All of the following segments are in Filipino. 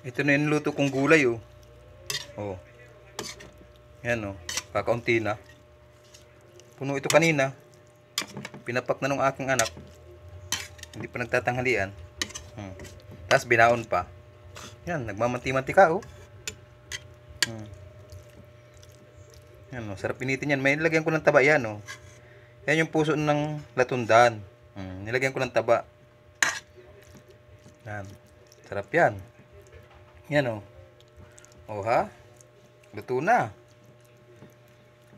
Ito na yung luto kong gulay, oh. Oh. Yan, oh. Kakaunti na. Puno ito kanina. Pinapak na nung aking anak. Hindi pa nagtatanghalian. Tapos binaon pa. Yan, nagmamanti-mantika, oh. Yan, oh. Sarap initin yan. May nilagyan ko ng taba yan, oh. Yan yung puso ng latundan. Nilagyan ko ng taba. Yan. Sarap yan. Yan, oh. Oh, ha? Luto na.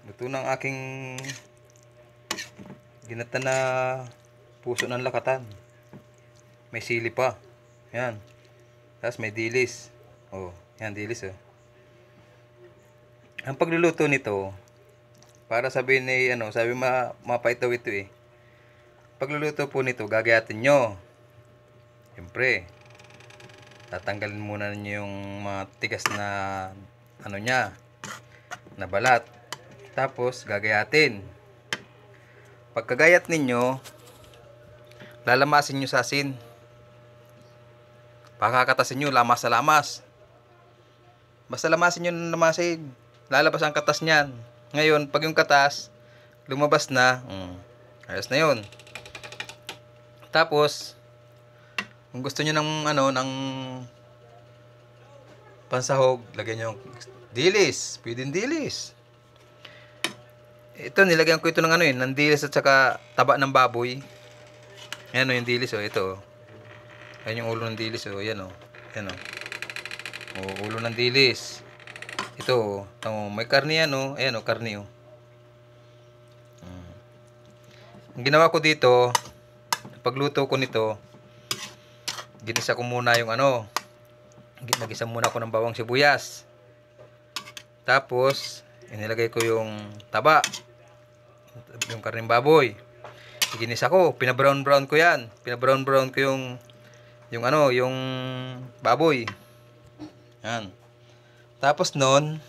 Luto na ang aking ginata na puso ng lakatan. May sili pa. Yan. Tapos may dilis. Oh, yan dilis, oh. Ang pagluluto nito, para sabihin ni sabi mapait daw ito eh. Pagluluto po nito, gagayatin nyo. Siyempre, tatanggalin muna niyo yung mga tigas na niya, na balat. Tapos gagayatin. Pagkagayat ninyo, lalamasin nyo sa asin. Pakakatasin nyo, lamas sa lamas. Basta lamasin nyo ng lamasin. Lalabas ang katas niyan. Ngayon, pag yung katas lumabas na, ayos na yun. Tapos, kung gusto nyo ng pansahog, lagyan nyo dilis. Pwedeng dilis. Ito, nilagyan ko ito ng ng dilis at saka taba ng baboy. Ayan o, yung dilis o, ito. Ayan yung ulo ng dilis o, ayan o. Ayan o. O, ulo ng dilis. Ito o, may karne yan o. Ayan o, karne o. Ang ginawa ko dito, pagluto ko nito, ginisa ko muna yung nagisa muna ako ng bawang sibuyas. Tapos, inilagay ko yung taba, yung karneng baboy. Ginisa ko, pinabrown ko yan. Pinabrown ko yung baboy. Yan. Tapos nun,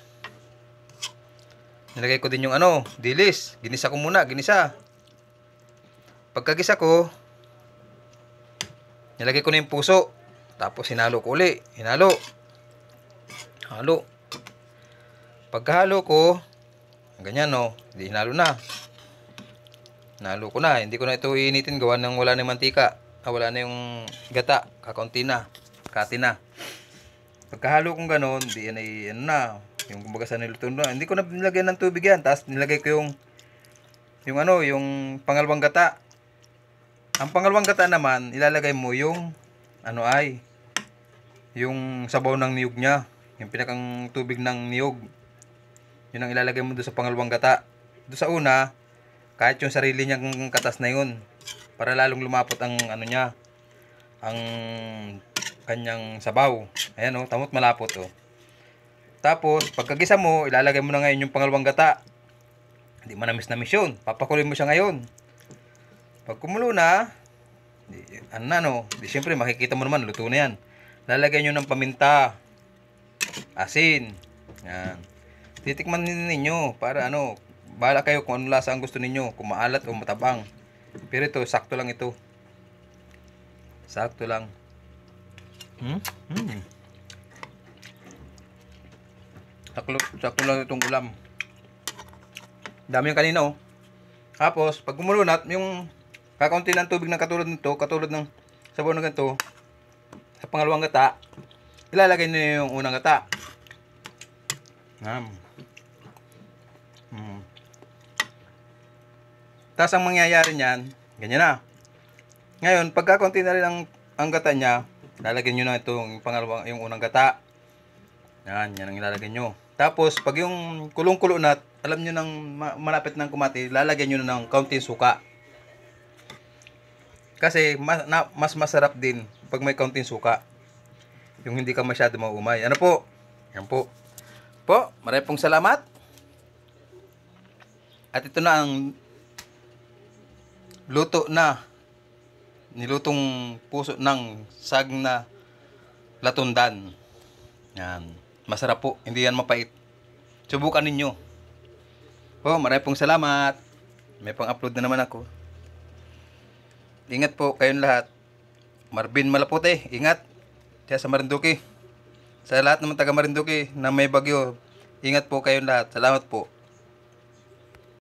nilagay ko din yung dilis. Ginisa ko muna, ginisa. Pagkagisa ko, nilagay ko na yung puso. Tapos hinalo ko uli. Hinalo. Halo. Pagkahalo ko, ganyan no, hindi hinalo na. Hinalo ko na. Hindi ko na ito iinitin gawa ng wala na yung mantika. Wala na yung gata. Kakaunti na. Kati na. Pagkahalo kong ganon, di yan ay na. Yung kumbaga sa niluto na. Hindi ko na nilagyan ng tubig yan. Tapos nilagay ko yung pangalawang gata. Ang pangalawang gata naman, ilalagay mo yung yung sabaw ng niyog niya. Yung pinakang tubig ng niyog. Yun ang ilalagay mo doon sa pangalawang gata. Doon sa una, kahit yung sarili niyang katas na yun. Para lalong lumapot ang niya. Ang kanyang sabaw. Ayan o, tamot malapot o. Tapos, pagkagisa mo, ilalagay mo na ngayon yung pangalawang gata. Hindi manamis na misyon. Papakuloy mo siya ngayon. Pag kumulo na, di syempre makikita mo naman, luto na yan. Lalagyan nyo ng paminta, asin. Yan. Titikman ninyo para bahala kayo kung ano lasa ang gusto ninyo, kung maalat o matabang. Pero ito, sakto lang ito. Sakto lang. Sakto lang itong ulam. Dami yung kanina oh. Tapos, pag kumulo na, yung kakaunti ng tubig na katulad nito, katulad ng sabaw na ganito, sa pangalawang gata, ilalagay nyo yung unang gata. Tapos ang mangyayari niyan, ganyan na. Ngayon, pagka konti na rin ang gata niya, lalagyan nyo na itong pangalawang, yung unang gata. Yan ang ilalagay nyo. Tapos, pag yung kulong-kulo na, alam nyo nang malapit ng kumati, lalagyan nyo na ng kaunting suka. Kasi, mas masarap din pag may kaunting suka. Yung hindi ka masyado maumay. Ano po? Yan po. Po, maraming pong salamat. At ito na ang luto na. Nilutong puso ng saging na latundan. Yan. Masarap po. Hindi yan mapait. Subukan ninyo. Po, maraming pong salamat. May pang-upload na naman ako. Ingat po kayong lahat. Marvin Malapote, ingat. Diyan sa Marinduque. Sa lahat naman taga Marinduque na may bagyo, ingat po kayong lahat. Salamat po.